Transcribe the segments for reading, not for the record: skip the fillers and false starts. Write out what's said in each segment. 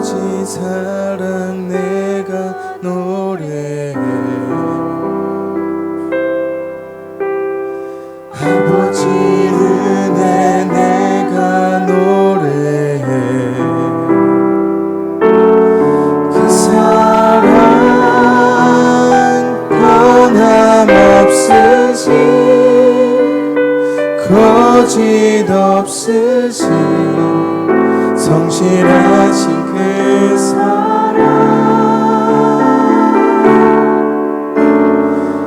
아버지 사랑 내가 노래해. 아버지 은혜 내가 노래해. 그 사랑 변함없으신 거짓 없으신 성실하신 그 사랑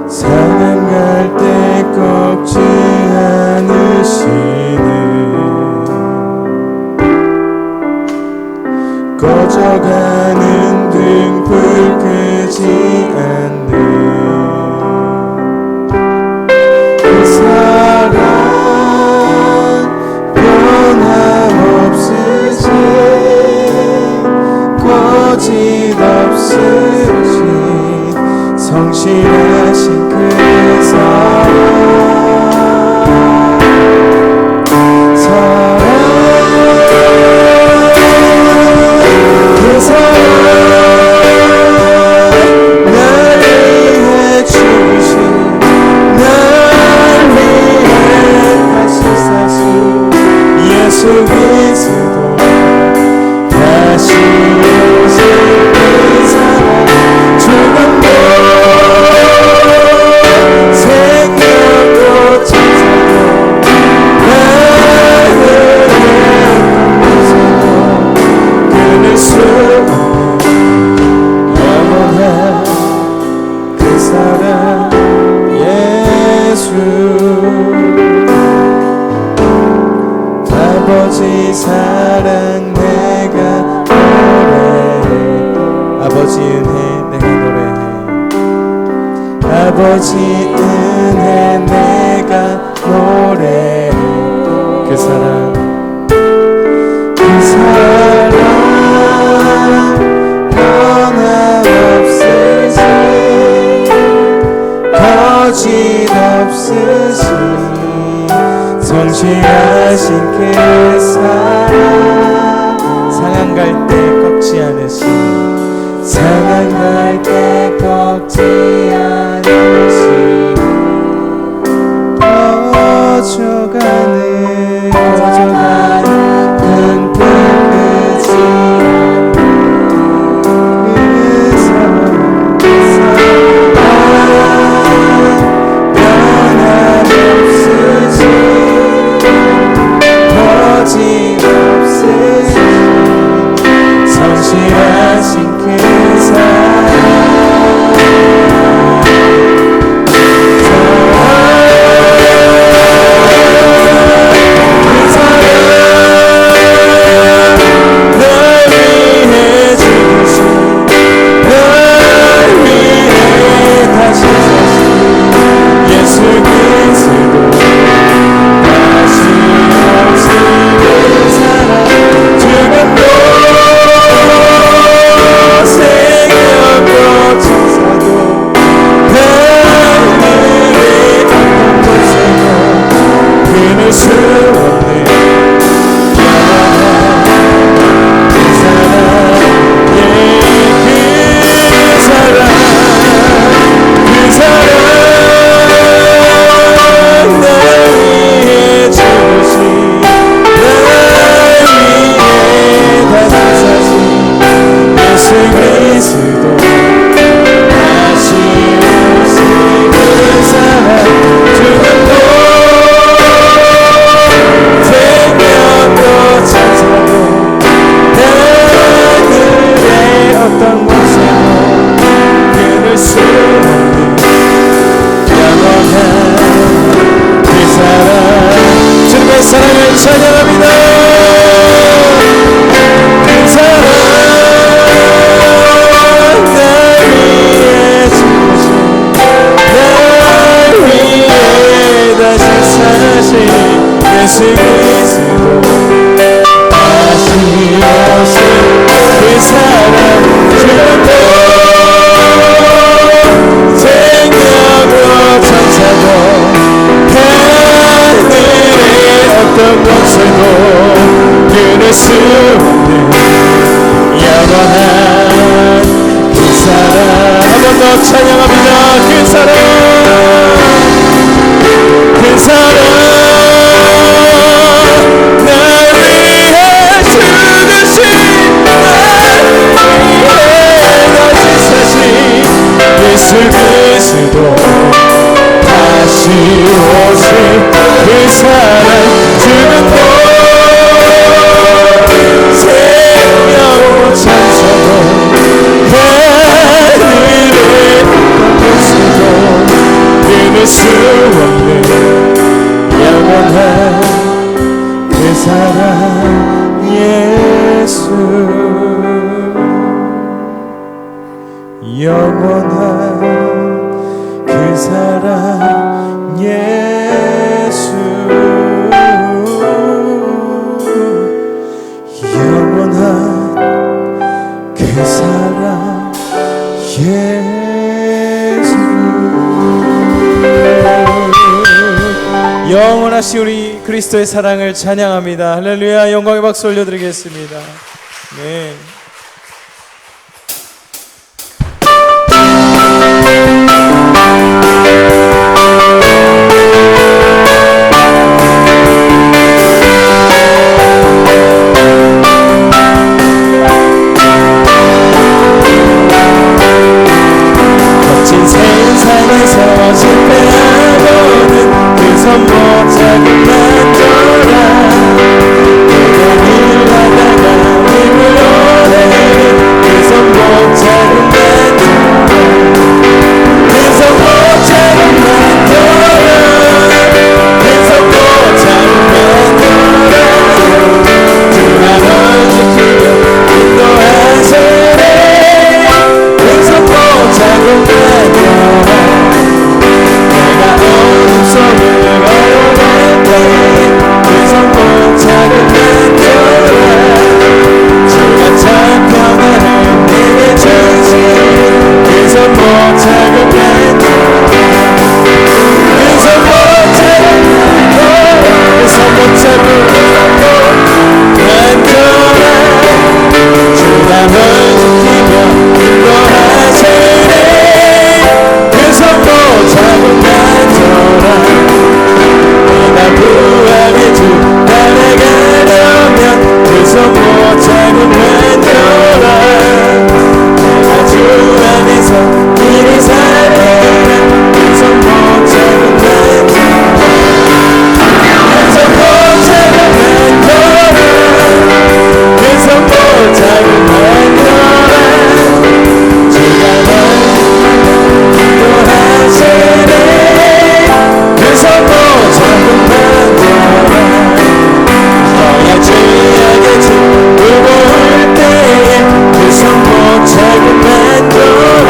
상한 갈 때 꺾지 않으시는 꺼져가는 등불 끄지 않는 그 사랑 변함없으신 거짓 없으신 성실하신 그 사랑 그 사랑 날 위해 죽으신 날 위해 다시 사신 예수 그리스도 다시 오실 그 사랑 죽음도 생명도 천사도 나를 없어도 끊을 수 없는 영원한 그 사랑 예수. 아버지 사랑 내가 노래해. 아버지 은혜 내가 노래해. 아버지 은혜 내가 노래해. 그 사랑 그 사랑 변함없으신 거짓 없으신 성실하신 그 사랑 상한 갈 때 꺾지 않으신 상한 갈 때 꺾지 않으신 꺼져가는 눈빛 끄지 않는 그 사랑 변함없으신 거짓 없으신 성실하신 영원한 그 사랑 예수 영원한 그 사랑 예수 영원하신 우리 그리스도의 사랑을 찬양합니다. 할렐루야. 영광의 박수 올려드리겠습니다. 네. 거친 세상에서 실패하고는 그 손 못 잡고 만져라 일 하다가 힘을 얻어내는 그 손 못 잡고 만져라 그 손 못 잡고 만져라 그 손 못 잡고 만져라 주가 널 지키며 인도하시네 그 손 못 잡고 만져라 내가 어둠 속을 걸어갈 때 그 손 못 잡고 만져라 주가 참 평안을 내게 주시니 그 손 못 잡고 만져라 그 손 못 잡고 만져라 그 손 못 잡고 만져라 주가 널 지키며 인도하시네 그 손 못 잡고 만져라 내가 구원의 주 따라가려면 그 손 못 잡고 만져라 내가 주 안에서 길이 살리라 그 손 못 잡고 만져라 그 손 못 잡고 만져라 그 손 못 잡고 만져라 주가 널 인도하시네 그 손 못 잡고 만져라 너의 죄악의 주 울고 울 때에 그 손 못 잡고 만져라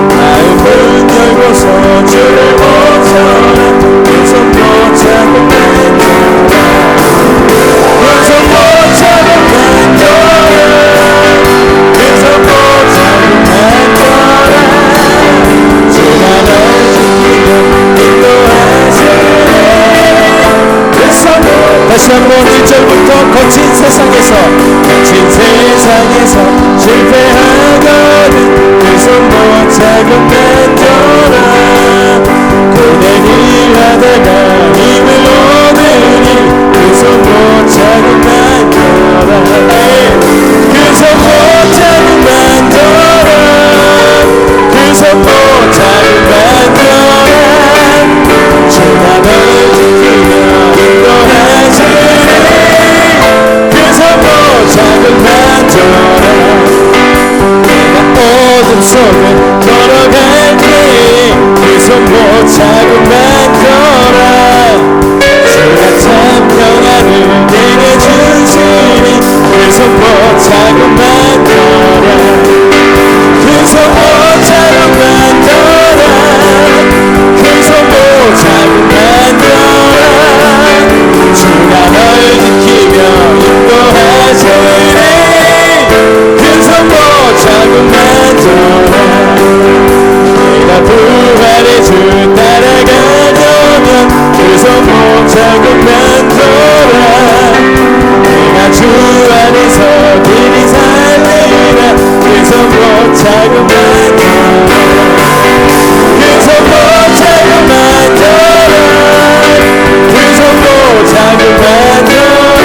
마음 문 열고서 주를 모셔라 그 손 못 잡고 만져라 그 손 못 잡고 만져라 그 손 못 잡고 만져라 주가 널 지키며 인도하시네 그 손 다시 한번 1절부터 거친 세상에서 실패하거든 그 손 못 잡고 만져라 고된 일 하다가 힘을 얻으니 그 손 못 잡고 만져라 그 손 못 잡고 만져라 그 손 못 잡고 만져라 주가 널 지키며 인도하시네 그 손 못 잡고 만져라 내가 어둠 속을 걸어갈 때에 그 손 못 잡고 만져라 주가 참 평안을 내게 주시니 그 손 못 잡고 만져라 그 손 못 잡고 만져라 그 손 못 잡고 만져라 주가 널 지키며 인도하시네 그 손 못 잡고 만져라 내가 부활의 주 따라가려면 그 손 못 잡고 만져라 내가 주 안에서 길이 살리라 그 손 못 잡고 만져라 그 손 못 잡고 만져라 그 손 못 잡고 만져라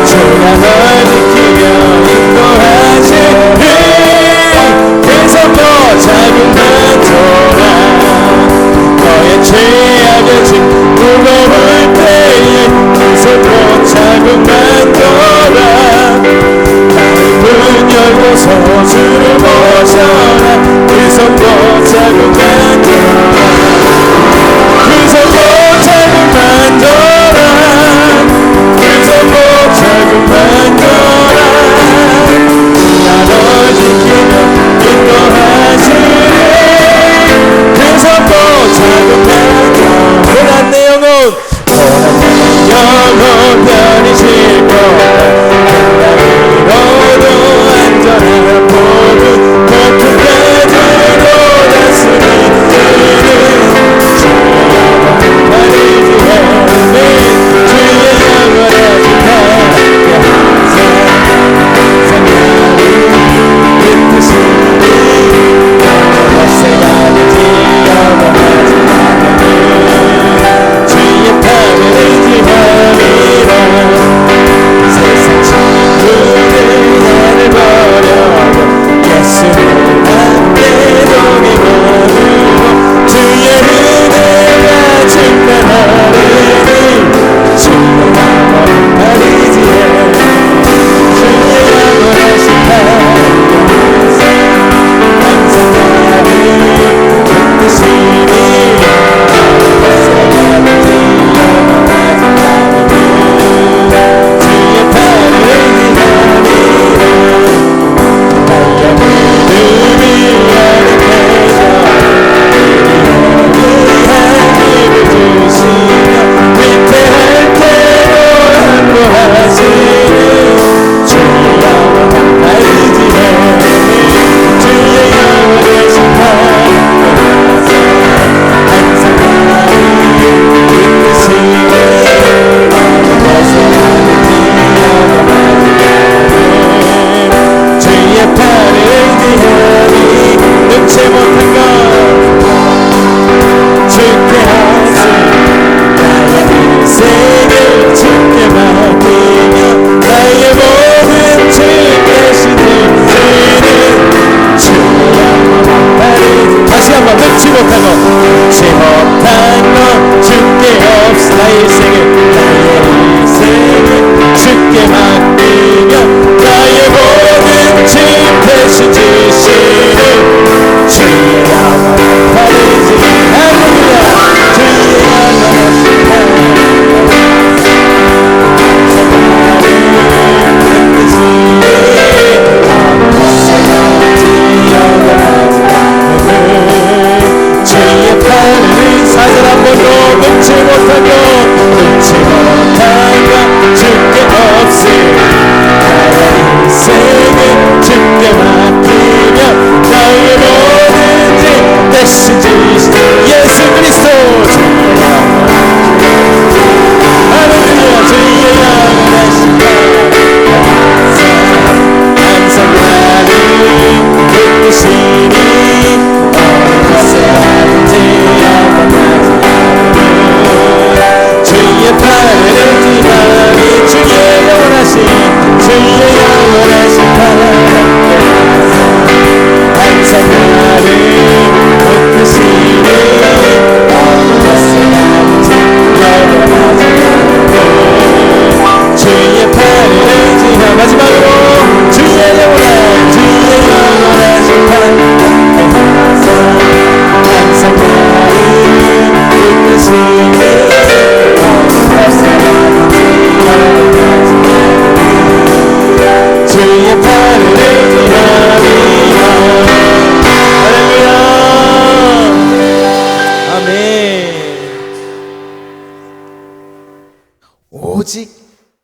주가 널 지키며 인도하시네 그 손 못 잡고 만져라 너의 죄악의 짐 무거울 때에 그 손 못 잡고 만져라 마음 문 열고서 주를 모셔라 그 손 못 잡고 만져라 그 손 못 잡고 만져라 그 손 못 잡고 만져라 나 널 지키며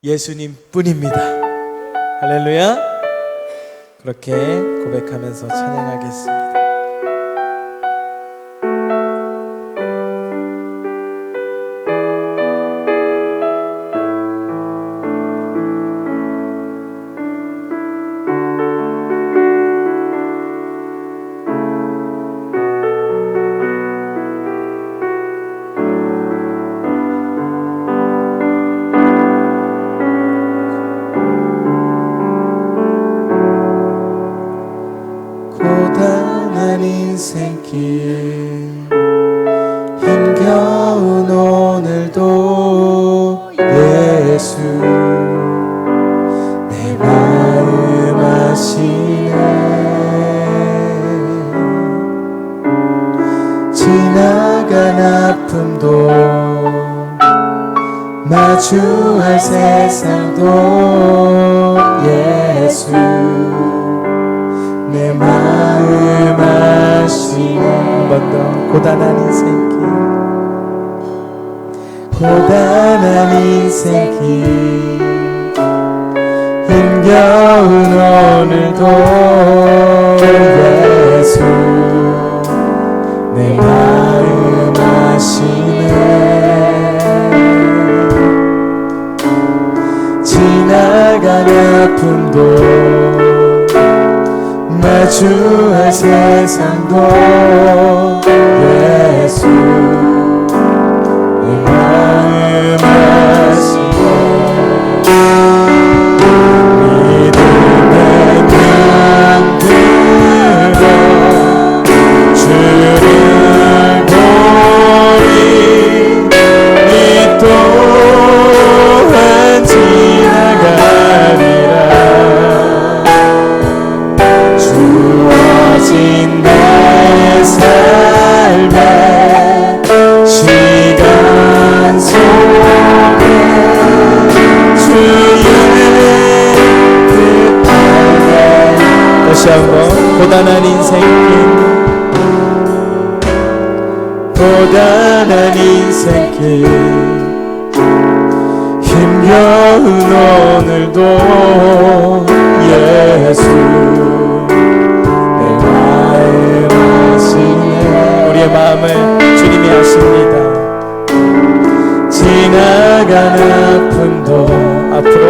예수님 뿐입니다. 할렐루야. 그렇게 고백하면서 찬양하겠습니다. 고단한 인생길 힘겨운 오늘도 예수 내 마음 아시네. 지나간 아픔도 마주할 세상도 예수 내 마음 아시네. 한 번 더. 고단한 인생길 고단한 인생길 힘겨운 오늘도 예수 내 마음 아시네. 지나간 아픔도 마주할 세상도 예수 내 마음 아시네. 믿음의 눈 들어 주를 보리. 이 또한 지나가리라. 주어진 내 삶의 시간 속에 주의 뜻 안에. 다시 한번. 고단한 인생길 고단한 인생길 힘겨운 오늘도 예수 내 마음 아시네. 우리의 마음을 주님이 아십니다. 지나간 아픔도 앞으로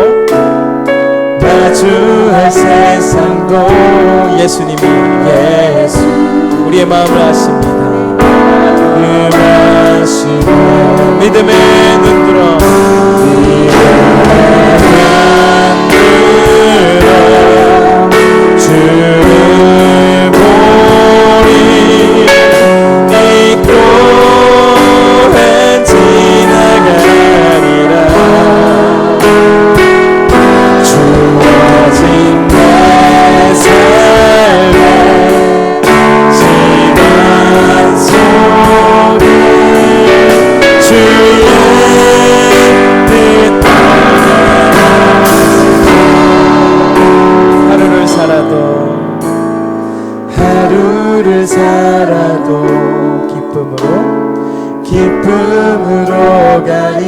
마주할 세상도 예수님이 예수 우리의 마음을 아십니다. 아시네. 믿음의 눈 들어 주를 보리. 이 또한 지나가리라. 주어진 내 삶의 시간 속에 주의 뜻 하루를 살아도 기쁨으로 가니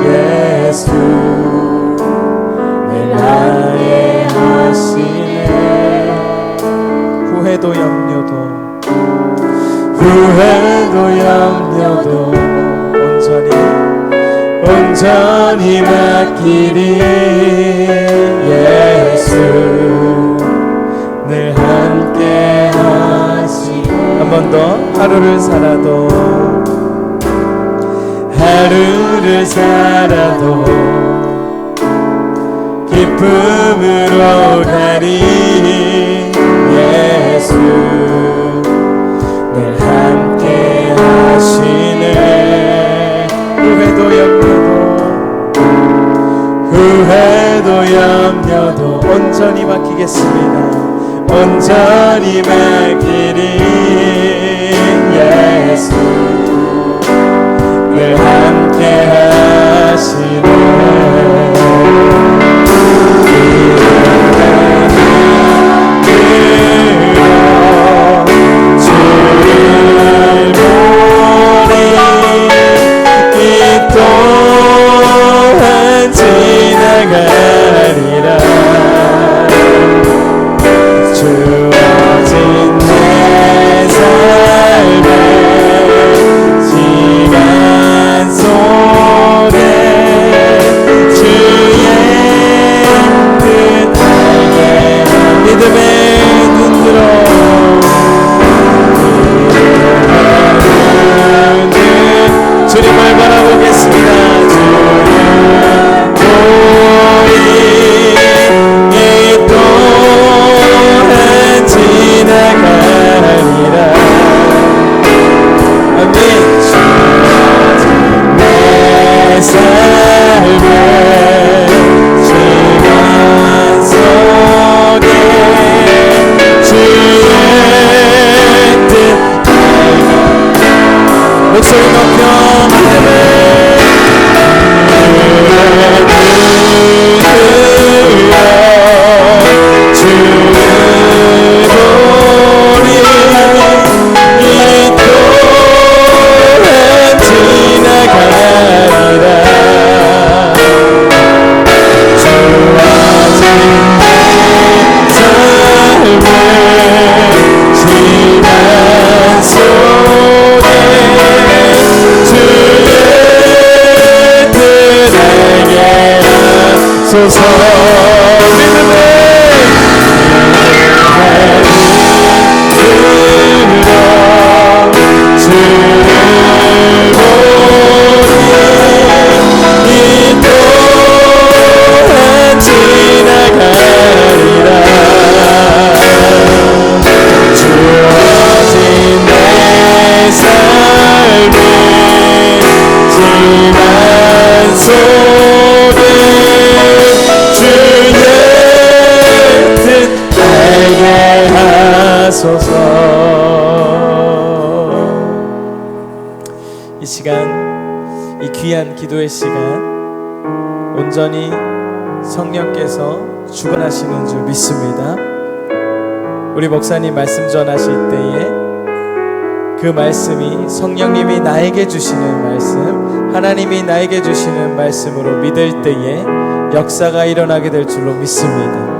예수 내 나의 하시네. 후회도 염려도 온전히 맡기리. 예수 늘 함께 하시네. 한 번 더. 하루를 살아도 기쁨으로 가리. 예수 늘 함께 하시네. 후회도 염려도 온전히 맡기겠습니다. 온전히 맡기리. 예수 늘 함께 하시네. 주를 보리. 이 또한 소서 이 시간, 이 귀한 기도의 시간 온전히 성령께서 주관하시는 줄 믿습니다. 우리 목사님 말씀 전하실 때에 그 말씀이 성령님이 나에게 주시는 말씀, 하나님이 나에게 주시는 말씀으로 믿을 때에 역사가 일어나게 될 줄로 믿습니다.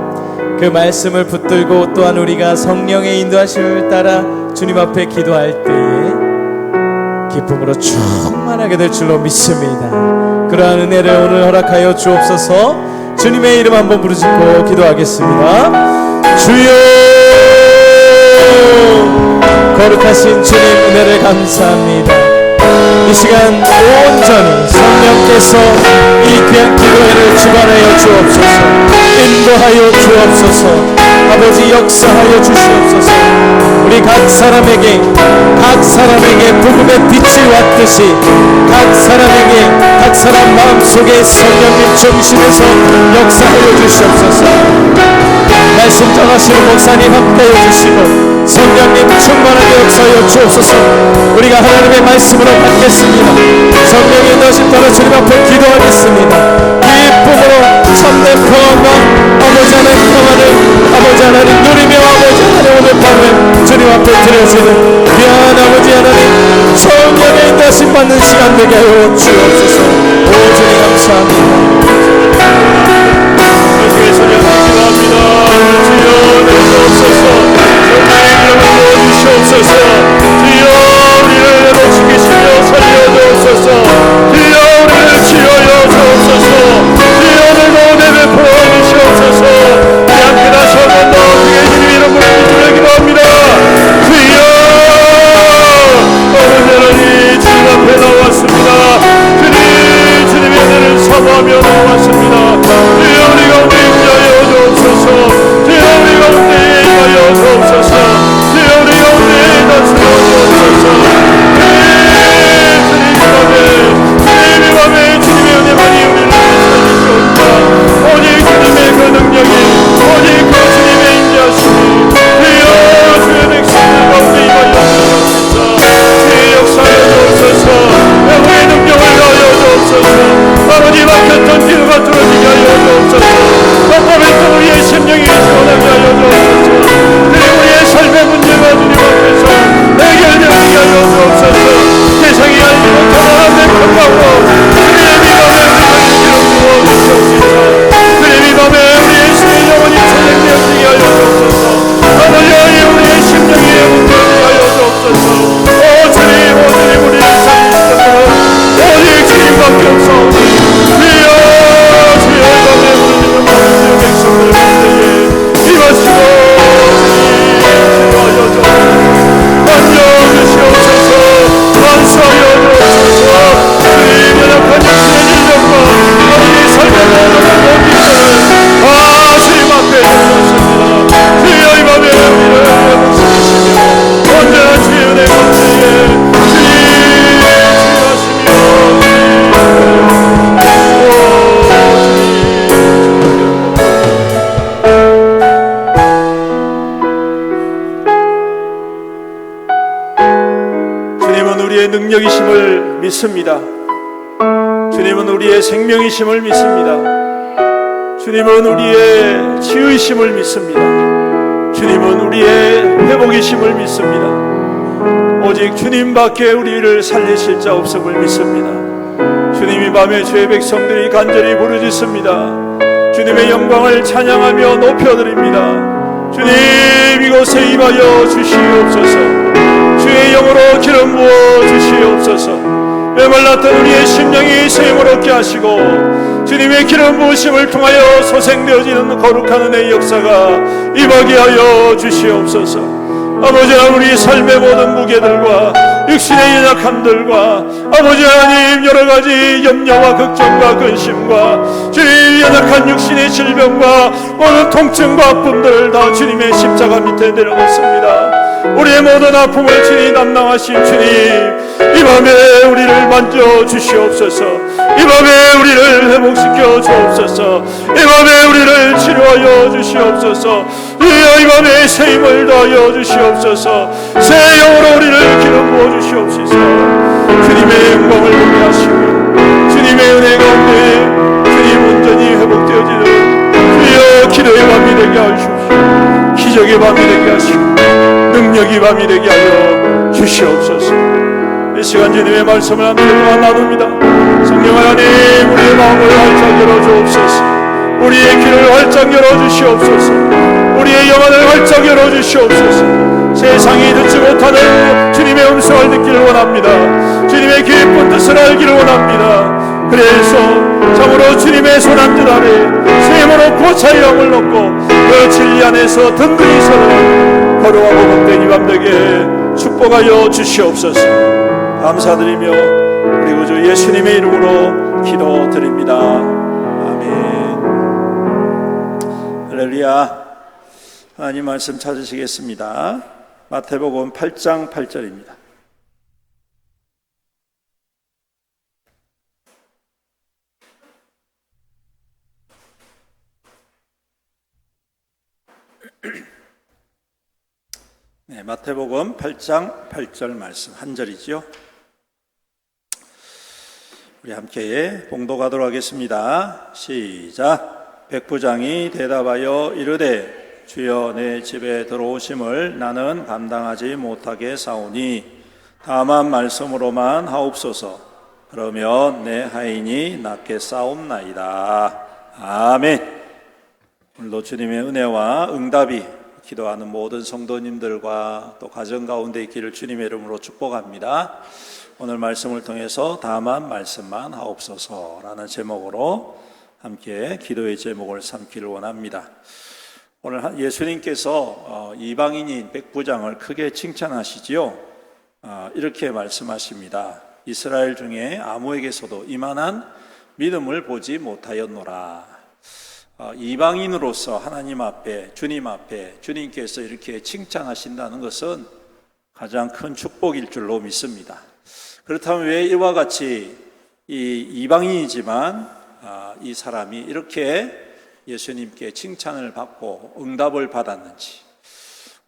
그 말씀을 붙들고 또한 우리가 성령의 인도하심을 따라 주님 앞에 기도할 때에 기쁨으로 충만하게 될 줄로 믿습니다. 그러한 은혜를 오늘 허락하여 주옵소서. 주님의 이름 한번 부르짖고 기도하겠습니다. 주여, 거룩하신 주님 은혜를 감사합니다. 이 시간 온전히 성령께서 이 귀한 기도회를 주관하여 주옵소서. 인도하여 주옵소서. 아버지 역사하여 주시옵소서. 우리 각 사람에게 복음의 빛이 왔듯이 각 사람 마음속에 성령님 중심에서 역사하여 주시옵소서. 말씀 전하시는 목사님 함께해 주시고 성령님 충만하게 역사하여 주옵소서. 우리가 하나님의 말씀으로 받겠습니다. 성령의 인도하심 따라 주님 앞에 기도하겠습니다. 기쁨으로 참된 평안과 아버지 하나님 평안을 아버지 하나님 누리며 아버지 하나님 오늘 밤에 주님 앞에 드려지는 귀한 아버지 하나님 성령의 인도하심 받는 시간 되게 하여 주옵소서. 오 주님 감사합니다. 주의 성령 기도합니다. 주여 내려오소서. 성령의 주시옵소서. 주여 우리를 내려주시며 살려주옵소서. 주여 우리를 치유하여 주옵소서. 주여 오늘도 내 베풀어 주시옵소서. 우리 함께 다시 한번 더 주의 주님 이름으로 기도해 기도합니다. 주여 오늘 하나님 주님 앞에 나왔습니다. 주님의 은혜를 사모하며 나왔습니다. 주여 우리 가운데 임하여 주옵소서. 주여 우리 가운데 임하여 주옵소서. 주여 우리 가운데 다스려 주옵소서. 주님의 밤에 주님의 은혜만이 우리를 살리시옵소서. 오직 주님의 그 능력이 오직 그 주님의 인자심이 주여 주의 백성들 가운데 임하여 주옵소서. 주의 역사하여 주옵소서. 우리의 능력을 하여 주옵소서. 아버지 막혔던 기도가 뚫어지게 하여 주옵소서. 깜깜했던 우리의 심령이 시원하게 하여 주옵소서. 그리고 우리의 삶의 문제가 주님 앞에서 해결되게 하여 주옵소서. 세상이 알지 못한 하나님의 평강으로 우리의 미밤에 우리를 부어주시옵소서. 우리의 미밤에 우리의 신의 영혼이 찬양되어지게 하여 주옵소서. 아버지 우리의 심령이 문제되게 하여 주옵소서. 오 주님 우리를 살리시는 분은 오직 주님밖에 없사오니 주여 주여 밤에 우리는 모든 백성들 가운데에 임하시고 치료하여 주옵소서. 만져주시옵소서. 만수하여 주옵소서. 주님 연약한 육신의 질병과 아버지 삶의 모든 것들을 주님 앞에 드렸습니다. 주여 이 밤에 우리를 회복시키시며 언제나 주의 은혜 가운데에 주님 치유하시며 주님은 우리의 능력이심을 믿습니다. 주님은 우리의 생명이심을 믿습니다. 주님은 우리의 치유이심을 믿습니다. 주님은 우리의 회복이심을 믿습니다. 오직 주님밖에 우리를 살리실 자 없음을 믿습니다. 주님 이 밤에 주의 백성들이 간절히 부르짖습니다. 주님 주님의 영광을 찬양하며 높여드립니다. 주님, 이곳에 임하여 주시옵소서. 주의 영으로 기름 부어 주시옵소서. 메말랐던 우리의 심령이 샘을 얻게 하시고 주님의 기름 부으심을 통하여 소생되어지는 거룩한 은혜의 역사가 임하게 하여 주시옵소서. 아버지 하나님, 우리 삶의 모든 무게들과 육신의 연약함들과 아버지 하나님 여러가지 염려와 걱정과 근심과 주님 연약한 육신의 질병과 모든 통증과 아픔들을 다 주님의 십자가 밑에 내려놓습니다. 우리의 모든 아픔을 주님 담당하신 주님, 이 밤에 우리를 만져 주시옵소서. 이 밤에 우리를 회복시켜 주옵소서. 이 밤에 우리를 치료하여 주시옵소서. 이 밤에 새 힘을 더하여 주시옵소서. 새 영으로 우리를 기름 부어 주시옵소서. 주님의 영광을 보게 하시고 주님의 은혜 가운데 주님 온전히 회복되어지는 주여 기도의 밤이 되게 하시옵소서. 기적의 밤이 되게 하시고 능력의 밤이 되게 하여 주시옵소서. 이 시간 주님의 말씀을 함께 나눕니다. 성령 하나님, 우리의 마음을 활짝 열어주옵소서. 우리의 귀를 활짝 열어주시옵소서. 우리의 영혼을 활짝 열어주시옵소서. 세상이 듣지 못하는 주님의 음성을 듣기를 원합니다. 주님의 깊은 뜻을 알기를 원합니다. 그래서 참으로 주님의 손한 뜻 아래 샘으로 고차의 영을 넣고 그 진리 안에서 든든히 서는 거룩하고 복된 이 밤 되게 축복하여 주시옵소서. 감사드리며 우리 구주 예수님의 이름으로 기도드립니다. 아멘. 할렐루야. 하나님 말씀 찾으시겠습니다. 마태복음 8장 8절입니다. 네, 마태복음 8장 8절 말씀 한 절이죠. 우리 함께 봉독하도록 하겠습니다. 시작. 백부장이 대답하여 이르되 주여, 내 집에 들어오심을 나는 감당하지 못하게 사오니 다만 말씀으로만 하옵소서. 그러면 내 하인이 낫게 싸움나이다. 아멘. 오늘도 주님의 은혜와 응답이 기도하는 모든 성도님들과 또 가정 가운데 있기를 주님의 이름으로 축복합니다. 오늘 말씀을 통해서 다만 말씀만 하옵소서라는 제목으로 함께 기도의 제목을 삼기를 원합니다. 오늘 예수님께서 이방인인 백부장을 크게 칭찬하시지요. 이렇게 말씀하십니다. 이스라엘 중에 아무에게서도 이만한 믿음을 보지 못하였노라. 이방인으로서 하나님 앞에, 주님 앞에 주님께서 이렇게 칭찬하신다는 것은 가장 큰 축복일 줄로 믿습니다. 그렇다면 왜 이와 같이 이 이방인이지만 이 사람이 이렇게 예수님께 칭찬을 받고 응답을 받았는지,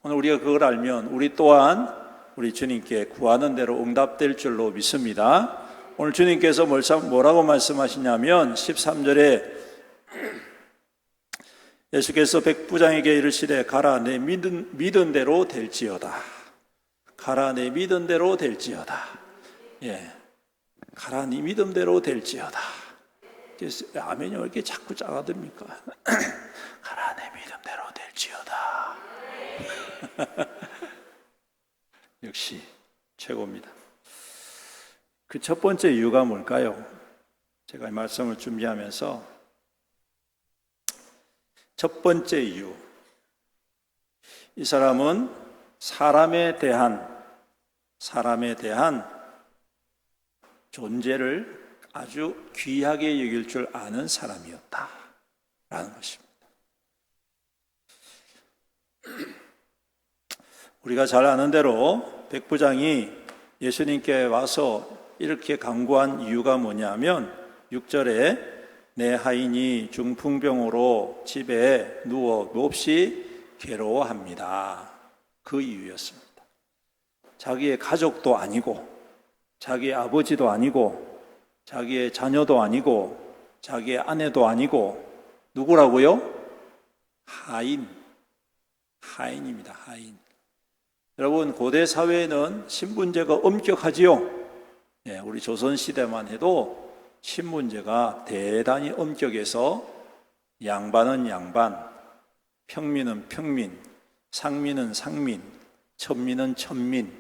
오늘 우리가 그걸 알면 우리 또한 우리 주님께 구하는 대로 응답될 줄로 믿습니다. 오늘 주님께서 뭐라고 말씀하시냐면 13절에 예수께서 백부장에게 이르시되 가라, 내 믿은 대로 될지어다. 가라, 내 믿은 대로 될지어다. 예, 가라, 네 믿음대로 될지어다. 아멘이 왜 이렇게 자꾸 작아듭니까? 가라, 내 믿음대로 될지어다. 역시 최고입니다. 그 첫 번째 이유가 뭘까요? 제가 이 말씀을 준비하면서 첫 번째 이유, 이 사람은 사람에 대한 존재를 아주 귀하게 여길 줄 아는 사람이었다라는 것입니다. 우리가 잘 아는 대로 백부장이 예수님께 와서 이렇게 간구한 이유가 뭐냐면 6절에 내 하인이 중풍병으로 집에 누워 몹시 괴로워합니다. 그 이유였습니다. 자기의 가족도 아니고, 자기의 아버지도 아니고, 자기의 자녀도 아니고, 자기의 아내도 아니고, 누구라고요? 하인입니다. 하인. 여러분, 고대 사회에는 신분제가 엄격하지요. 네, 우리 조선시대만 해도 신분제가 대단히 엄격해서 양반은 양반, 평민은 평민, 상민은 상민, 천민은 천민.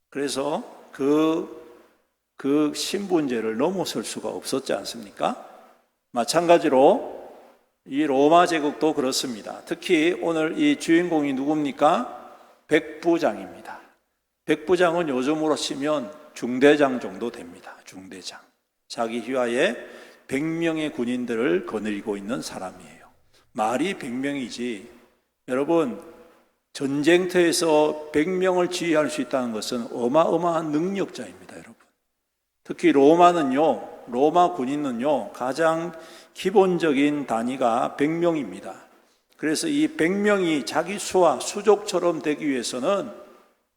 그래서 그 신분제를 넘어설 수가 없었지 않습니까? 마찬가지로 이 로마 제국도 그렇습니다. 특히 오늘 이 주인공이 누굽니까? 백부장입니다. 백부장은 요즘으로 치면 중대장 정도 됩니다. 중대장. 자기 휘하에 100명의 군인들을 거느리고 있는 사람이에요. 말이 100명이지 여러분, 전쟁터에서 100명을 지휘할 수 있다는 것은 어마어마한 능력자입니다. 여러분, 특히 로마 군인은요 가장 기본적인 단위가 100명입니다. 그래서 이 100명이 자기 수와 수족처럼 되기 위해서는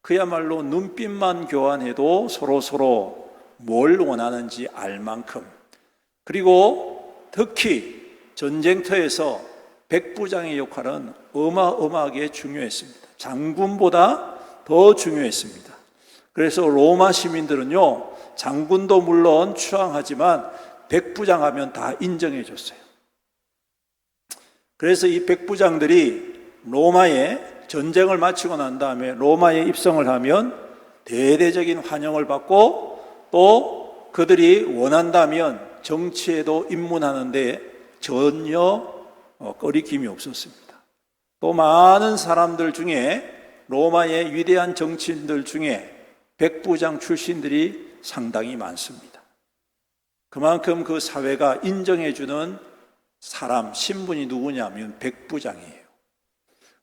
그야말로 눈빛만 교환해도 서로 뭘 원하는지 알 만큼, 그리고 특히 전쟁터에서 백부장의 역할은 어마어마하게 중요했습니다. 장군보다 더 중요했습니다. 그래서 로마 시민들은요 장군도 물론 추앙하지만 백부장 하면 다 인정해 줬어요. 그래서 이 백부장들이 로마에 전쟁을 마치고 난 다음에 로마에 입성을 하면 대대적인 환영을 받고, 또 그들이 원한다면 정치에도 입문하는데 전혀 꺼리낌이 없었습니다. 또 많은 사람들 중에, 로마의 위대한 정치인들 중에 백부장 출신들이 상당히 많습니다. 그만큼 그 사회가 인정해주는 사람, 신분이 누구냐면 백부장이에요.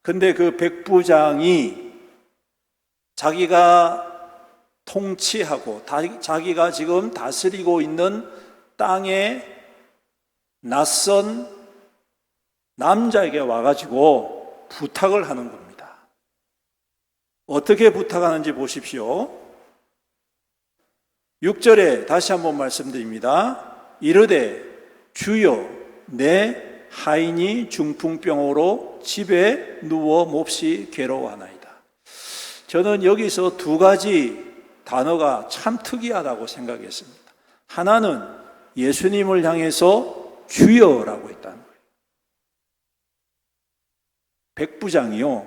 근데 그 백부장이 자기가 통치하고 자기가 지금 다스리고 있는 땅에 낯선 남자에게 와가지고 부탁을 하는 겁니다. 어떻게 부탁하는지 보십시오. 6절에 다시 한번 말씀드립니다. 이르되 주여, 내 하인이 중풍병으로 집에 누워 몹시 괴로워하나이다. 저는 여기서 두 가지 단어가 참 특이하다고 생각했습니다. 하나는 예수님을 향해서 주여라고 했다는 거예요. 백부장이요,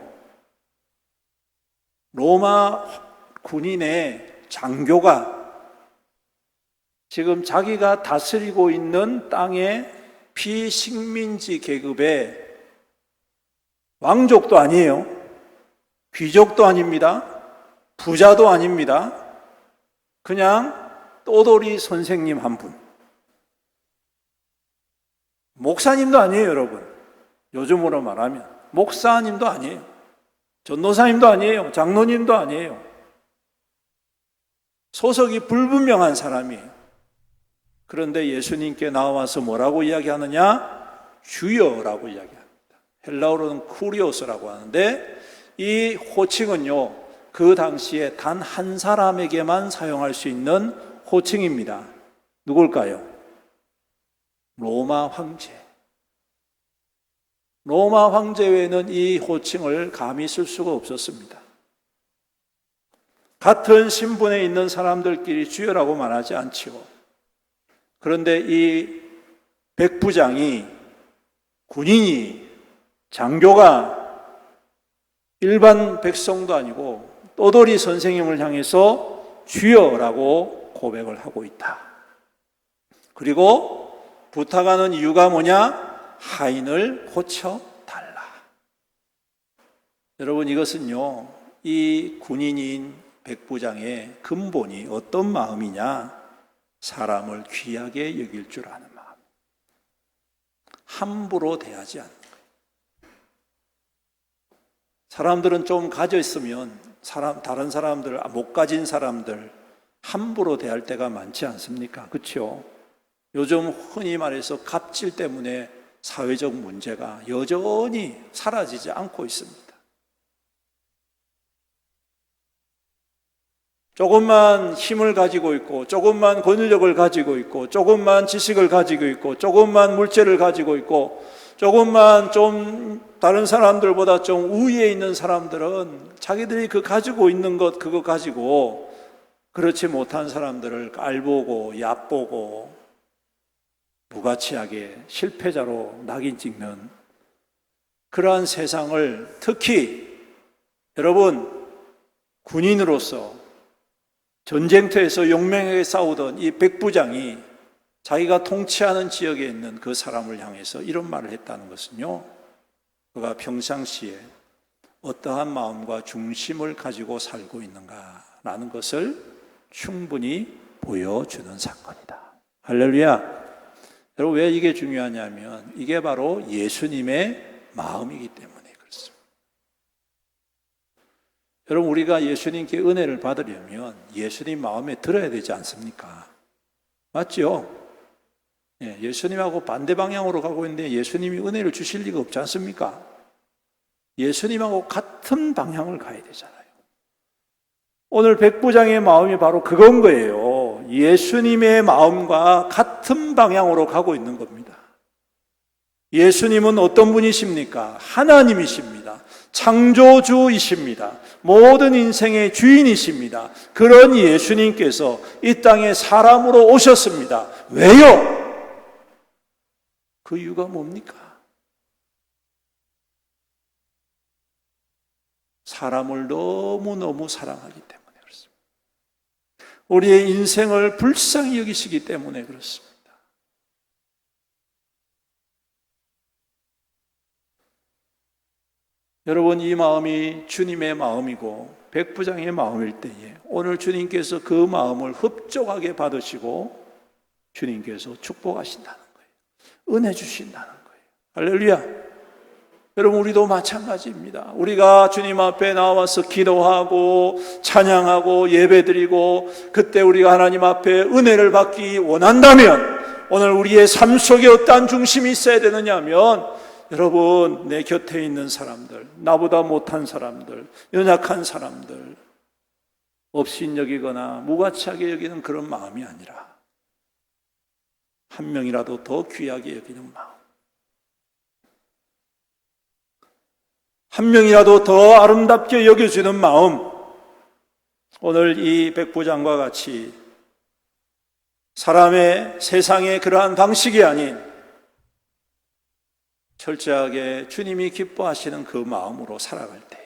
로마 군인의 장교가 지금 자기가 다스리고 있는 땅의 피식민지 계급의 왕족도 아니에요. 귀족도 아닙니다. 부자도 아닙니다. 그냥 또돌이 선생님 한 분. 목사님도 아니에요, 여러분. 요즘으로 말하면 목사님도 아니에요. 전도사님도 아니에요. 장로님도 아니에요. 소속이 불분명한 사람이에요. 그런데 예수님께 나와서 뭐라고 이야기하느냐? 주여라고 이야기합니다. 헬라어로는 쿠리오스라고 하는데, 이 호칭은요 그 당시에 단 한 사람에게만 사용할 수 있는 호칭입니다. 누굴까요? 로마 황제. 로마 황제 외에는 이 호칭을 감히 쓸 수가 없었습니다. 같은 신분에 있는 사람들끼리 주여라고 말하지 않지요. 그런데 이 백부장이, 군인이, 장교가 일반 백성도 아니고 떠돌이 선생님을 향해서 주여라고 고백을 하고 있다. 그리고 부탁하는 이유가 뭐냐? 하인을 고쳐달라. 여러분, 이것은요 이 군인인 백부장의 근본이 어떤 마음이냐? 사람을 귀하게 여길 줄 아는 마음, 함부로 대하지 않는 거예요. 사람들은 좀 가져 있으면 다른 사람들, 못 가진 사람들 함부로 대할 때가 많지 않습니까? 그렇죠? 요즘 흔히 말해서 갑질 때문에 사회적 문제가 여전히 사라지지 않고 있습니다. 조금만 힘을 가지고 있고, 조금만 권력을 가지고 있고, 조금만 지식을 가지고 있고, 조금만 물질을 가지고 있고, 조금만 좀 다른 사람들보다 좀 우위에 있는 사람들은 자기들이 그 가지고 있는 것, 그거 가지고 그렇지 못한 사람들을 깔보고 얕보고 무가치하게 실패자로 낙인 찍는 그러한 세상을, 특히 여러분 군인으로서 전쟁터에서 용맹하게 싸우던 이 백부장이 자기가 통치하는 지역에 있는 그 사람을 향해서 이런 말을 했다는 것은요, 그가 평상시에 어떠한 마음과 중심을 가지고 살고 있는가라는 것을 충분히 보여주는 사건이다. 할렐루야. 여러분, 왜 이게 중요하냐면 이게 바로 예수님의 마음이기 때문에 그렇습니다. 여러분, 우리가 예수님께 은혜를 받으려면 예수님 마음에 들어야 되지 않습니까? 맞죠? 예수님하고 반대 방향으로 가고 있는데 예수님이 은혜를 주실 리가 없지 않습니까? 예수님하고 같은 방향을 가야 되잖아요. 오늘 백부장의 마음이 바로 그건 거예요. 예수님의 마음과 같은 방향으로 가고 있는 겁니다. 예수님은 어떤 분이십니까? 하나님이십니다. 창조주이십니다. 모든 인생의 주인이십니다. 그런 예수님께서 이 땅에 사람으로 오셨습니다. 왜요? 그 이유가 뭡니까? 사람을 너무너무 사랑하기 때문에 그렇습니다. 우리의 인생을 불쌍히 여기시기 때문에 그렇습니다. 여러분, 이 마음이 주님의 마음이고 백부장의 마음일 때에 오늘 주님께서 그 마음을 흡족하게 받으시고 주님께서 축복하신다는 거예요. 은혜 주신다는 거예요. 할렐루야. 여러분, 우리도 마찬가지입니다. 우리가 주님 앞에 나와서 기도하고 찬양하고 예배드리고 그때 우리가 하나님 앞에 은혜를 받기 원한다면 오늘 우리의 삶 속에 어떠한 중심이 있어야 되느냐 하면 여러분, 내 곁에 있는 사람들, 나보다 못한 사람들, 연약한 사람들 업신여기거나 무가치하게 여기는 그런 마음이 아니라 한 명이라도 더 귀하게 여기는 마음, 한 명이라도 더 아름답게 여겨주는 마음, 오늘 이 백부장과 같이 사람의 세상의 그러한 방식이 아닌 철저하게 주님이 기뻐하시는 그 마음으로 살아갈 때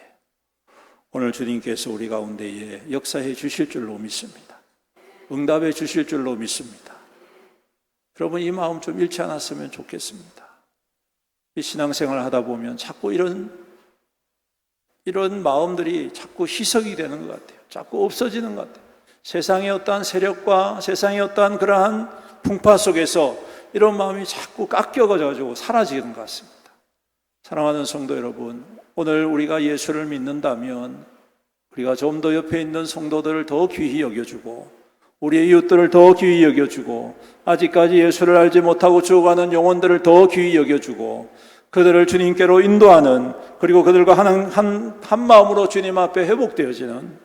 오늘 주님께서 우리 가운데에 역사해 주실 줄로 믿습니다. 응답해 주실 줄로 믿습니다. 여러분, 이 마음 좀 잃지 않았으면 좋겠습니다. 이 신앙생활을 하다 보면 자꾸 이런 마음들이 자꾸 희석이 되는 것 같아요. 자꾸 없어지는 것 같아요. 세상의 어떠한 세력과 세상의 어떠한 그러한 풍파 속에서 이런 마음이 자꾸 깎여가지고 사라지는 것 같습니다. 사랑하는 성도 여러분, 오늘 우리가 예수를 믿는다면 우리가 좀 더 옆에 있는 성도들을 더 귀히 여겨주고 우리의 이웃들을 더 귀히 여겨주고 아직까지 예수를 알지 못하고 죽어가는 영혼들을 더 귀히 여겨주고 그들을 주님께로 인도하는, 그리고 그들과 한 마음으로 주님 앞에 회복되어지는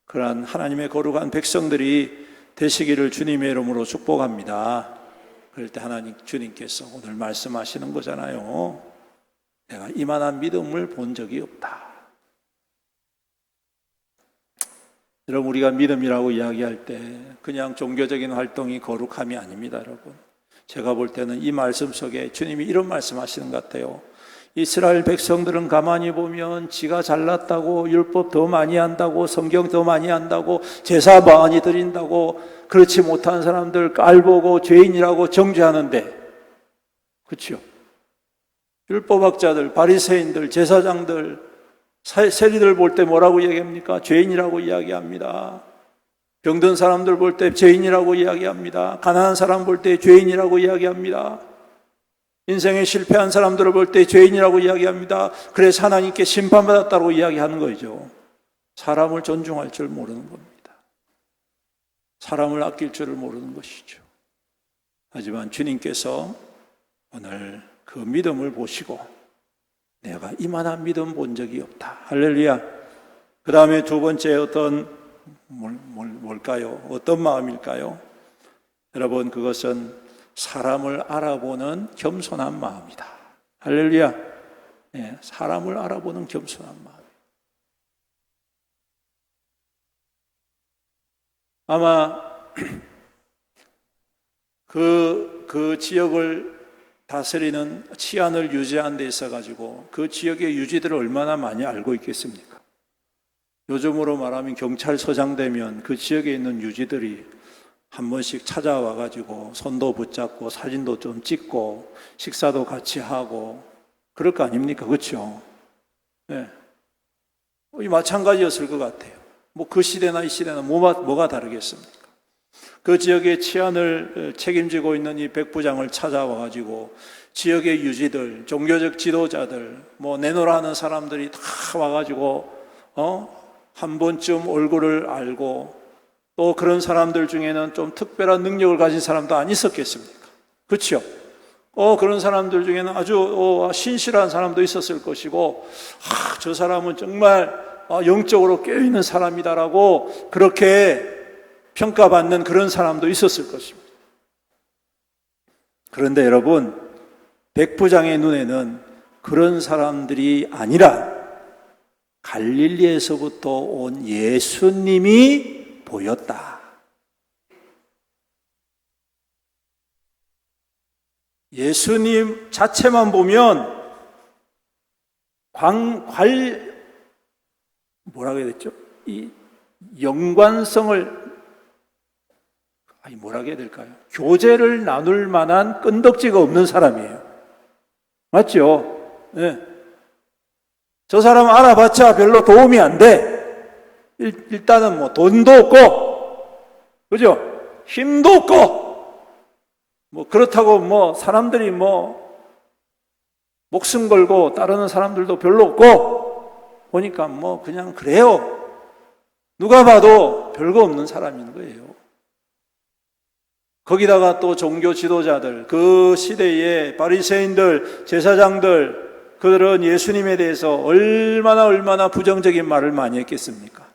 그러한 하나님의 거룩한 백성들이 되시기를 주님의 이름으로 축복합니다. 그럴 때 주님께서 오늘 말씀하시는 거잖아요. 내가 이만한 믿음을 본 적이 없다. 여러분, 우리가 믿음이라고 이야기할 때 그냥 종교적인 활동이 거룩함이 아닙니다, 여러분. 제가 볼 때는 이 말씀 속에 주님이 이런 말씀하시는 것 같아요. 이스라엘 백성들은 가만히 보면 지가 잘났다고, 율법 더 많이 한다고, 성경 더 많이 한다고, 제사 많이 드린다고, 그렇지 못한 사람들 깔보고 죄인이라고 정죄하는데, 그렇죠? 율법학자들, 바리새인들, 제사장들, 세리들 볼 때 뭐라고 이야기합니까? 죄인이라고 이야기합니다. 병든 사람들 볼 때 죄인이라고 이야기합니다. 가난한 사람 볼 때 죄인이라고 이야기합니다. 인생에 실패한 사람들을 볼 때 죄인이라고 이야기합니다. 그래서 하나님께 심판받았다고 이야기하는 거죠. 사람을 존중할 줄 모르는 겁니다. 사람을 아낄 줄을 모르는 것이죠. 하지만 주님께서 오늘 그 믿음을 보시고 내가 이만한 믿음 본 적이 없다. 할렐루야. 그 다음에 두 번째 뭘까요? 어떤 마음일까요? 여러분, 그것은 사람을 알아보는 겸손한 마음이다. 할렐루야. 네, 사람을 알아보는 겸손한 마음. 아마 그 그 지역을 다스리는 치안을 유지하는 데 있어 가지고 그 지역의 유지들을 얼마나 많이 알고 있겠습니까? 요즘으로 말하면 경찰서장 되면 그 지역에 있는 유지들이 한 번씩 찾아와 가지고 손도 붙잡고 사진도 좀 찍고 식사도 같이 하고 그럴 거 아닙니까? 그렇죠? 네. 이 마찬가지였을 것 같아요. 뭐 그 시대나 이 시대나 뭐가 다르겠습니까? 그 지역의 치안을 책임지고 있는 이 백부장을 찾아와 가지고 지역의 유지들, 종교적 지도자들, 뭐 내노라 하는 사람들이 다 와 가지고 한 번쯤 얼굴을 알고 또 그런 사람들 중에는 좀 특별한 능력을 가진 사람도 안 있었겠습니까? 그렇죠? 그런 사람들 중에는 아주 신실한 사람도 있었을 것이고 저 사람은 정말 영적으로 깨어있는 사람이다라고 그렇게 평가받는 그런 사람도 있었을 것입니다. 그런데 여러분, 백부장의 눈에는 그런 사람들이 아니라 갈릴리에서부터 온 예수님이 보였다. 예수님 자체만 보면 뭐라고 해야 됐죠? 이 연관성을 뭐라고 해야 될까요? 교제를 나눌 만한 끈덕지가 없는 사람이에요. 맞죠? 네. 저 사람 알아봤자 별로 도움이 안 돼. 일단은 뭐 돈도 없고, 그죠? 힘도 없고, 뭐 그렇다고 뭐 사람들이 뭐 목숨 걸고 따르는 사람들도 별로 없고, 보니까 뭐 그냥 그래요. 누가 봐도 별거 없는 사람인 거예요. 거기다가 또 종교 지도자들, 그 시대의 바리새인들, 제사장들, 그들은 예수님에 대해서 얼마나 부정적인 말을 많이 했겠습니까?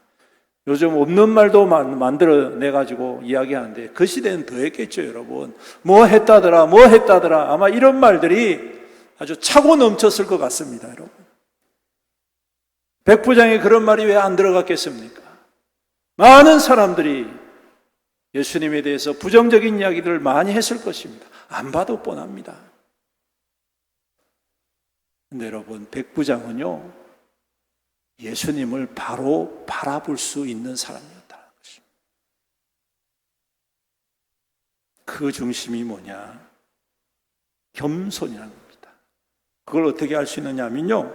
요즘 없는 말도 만들어내가지고 이야기하는데 그 시대는 더 했겠죠, 여러분. 뭐 했다더라. 아마 이런 말들이 아주 차고 넘쳤을 것 같습니다, 여러분. 백부장의 그런 말이 왜 안 들어갔겠습니까? 많은 사람들이 예수님에 대해서 부정적인 이야기들을 많이 했을 것입니다. 안 봐도 뻔합니다. 근데 여러분, 백부장은요, 예수님을 바로 바라볼 수 있는 사람이었다는 것입니다. 그 중심이 뭐냐? 겸손이라는 겁니다. 그걸 어떻게 알 수 있느냐면요,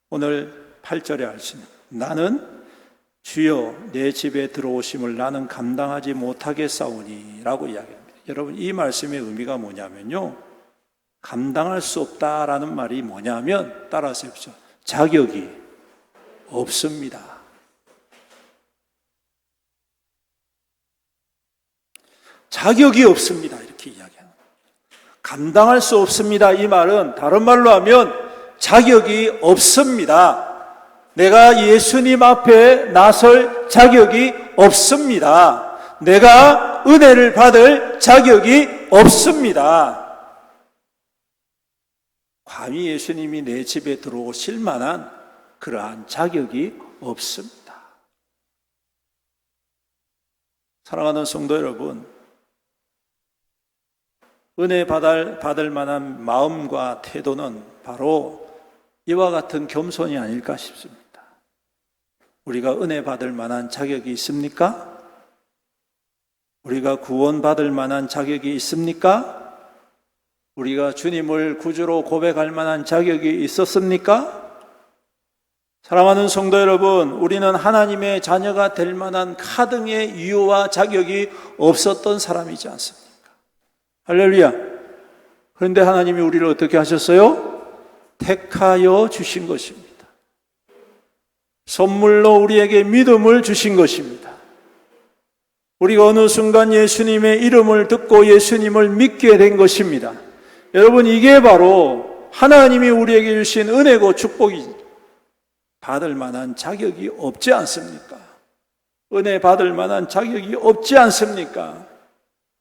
오늘 8절에 알 수 있는, 나는 주여 내 집에 들어오심을 나는 감당하지 못하겠사오니 라고 이야기합니다. 여러분, 이 말씀의 의미가 뭐냐면요, 감당할 수 없다라는 말이 뭐냐면, 따라서 해보죠. 자격이 없습니다. 자격이 없습니다. 이렇게 이야기합니다. 감당할 수 없습니다. 이 말은 다른 말로 하면 자격이 없습니다. 내가 예수님 앞에 나설 자격이 없습니다. 내가 은혜를 받을 자격이 없습니다. 감히 예수님이 내 집에 들어오실 만한 그러한 자격이 없습니다. 사랑하는 성도 여러분, 은혜 받을 만한 마음과 태도는 바로 이와 같은 겸손이 아닐까 싶습니다. 우리가 은혜 받을 만한 자격이 있습니까? 우리가 구원받을 만한 자격이 있습니까? 우리가 주님을 구주로 고백할 만한 자격이 있었습니까? 사랑하는 성도 여러분, 우리는 하나님의 자녀가 될 만한 가등의 이유와 자격이 없었던 사람이지 않습니까? 할렐루야. 그런데 하나님이 우리를 어떻게 하셨어요? 택하여 주신 것입니다. 선물로 우리에게 믿음을 주신 것입니다. 우리가 어느 순간 예수님의 이름을 듣고 예수님을 믿게 된 것입니다. 여러분, 이게 바로 하나님이 우리에게 주신 은혜고 축복이 받을 만한 자격이 없지 않습니까? 은혜 받을 만한 자격이 없지 않습니까?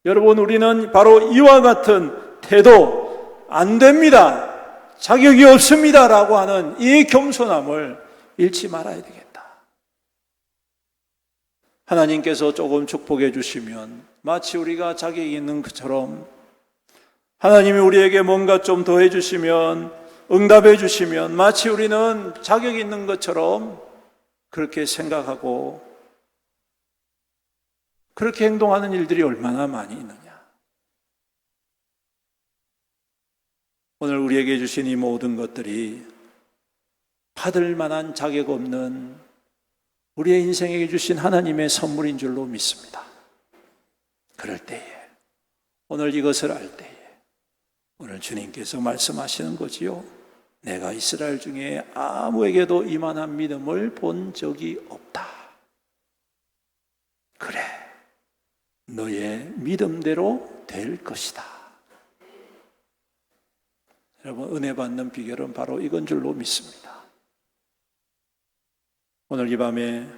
여러분, 우리는 바로 이와 같은 태도, 안 됩니다, 자격이 없습니다 라고 하는 이 겸손함을 잃지 말아야 되겠다. 하나님께서 조금 축복해 주시면 마치 우리가 자격이 있는 것처럼 하나님이 우리에게 뭔가 좀 더 해주시면, 응답해 주시면 마치 우리는 자격이 있는 것처럼 그렇게 생각하고 그렇게 행동하는 일들이 얼마나 많이 있느냐. 오늘 우리에게 주신 이 모든 것들이 받을 만한 자격 없는 우리의 인생에게 주신 하나님의 선물인 줄로 믿습니다. 그럴 때에, 오늘 이것을 알 때에 오늘 주님께서 말씀하시는 거지요. 내가 이스라엘 중에 아무에게도 이만한 믿음을 본 적이 없다. 그래, 너의 믿음대로 될 것이다. 여러분, 은혜 받는 비결은 바로 이건 줄로 믿습니다. 오늘 이 밤에